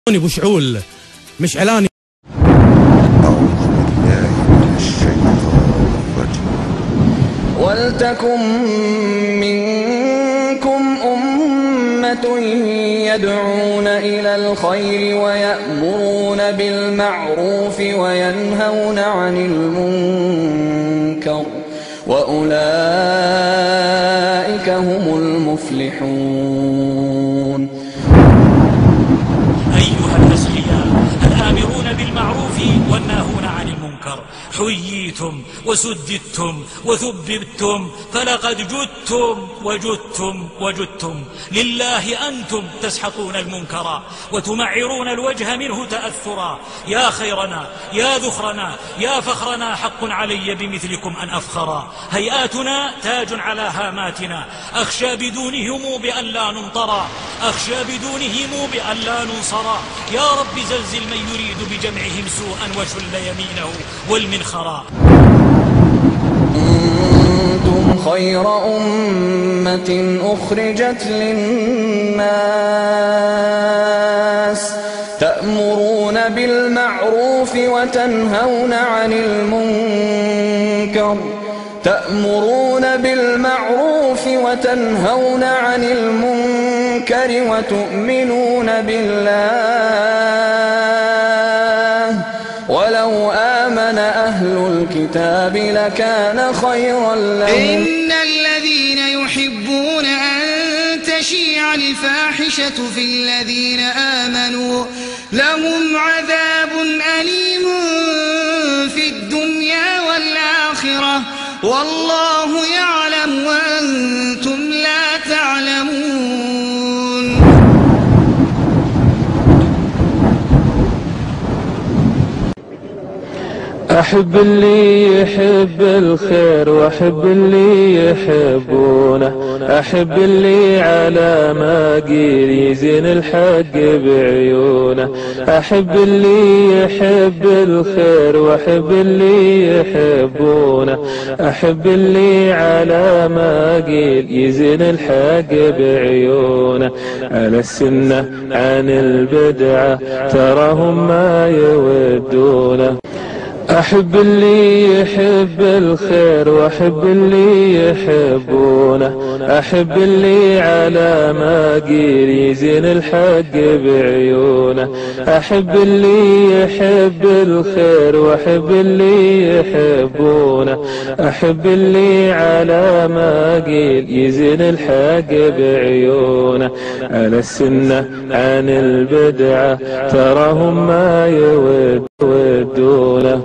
ابو شعول مش اعلاني. أعوذ بالله من الشيطان الرجيم. ولتكن منكم أمة يدعون إلى الخير ويأمرون بالمعروف وينهون عن المنكر وأولئك هم المفلحون. أيها الأسقياء الآمرون بالمعروف والناهون عن المنكر، حييتم وسددتم وثبتم، فلقد جدتم وجدتم لله. أنتم تسحقون المنكر وتمعرون الوجه منه تأثرا. يا خيرنا يا ذخرنا يا فخرنا، حق علي بمثلكم أن أفخرا. هيئاتنا تاج على هاماتنا، أخشى بدونهم بأن لا نمطرا، أخشى بدونهم بأن لا ننصرا. يا رب زلزل من يريد بجمعهم سوءا وشل يمينه والمنخرا. كنتم خير أمة أخرجت للناس تأمرون بالمعروف وتنهون عن المنكر وتؤمنون بالله. ولو آمن أهل الكتاب لكان خيرا لهم. إن الذين يحبون أن تشيع الفاحشة في الذين آمنوا لهم عذاب أليم في الدنيا والآخرة، والله يعلم وأنتم لا تعلمون. أحب اللي يحب الخير وأحب اللي يحبونه، أحب اللي على ما قيل يزين الحق بعيونه، أحب اللي يحب الخير وأحب اللي يحبونه، أحب اللي على ما قيل يزين الحق بعيونه. على السنة عن البدعة تراهم ما يودونه، أحب اللي يحب الخير وأحب اللي يحبونه، أحب اللي على ما قيل يزين الحق بعيونه، أحب اللي يحب الخير وأحب اللي يحبونه، أحب اللي على ما قيل يزين الحق بعيونه. على السنة عن البدعة تراهم ما يودونه.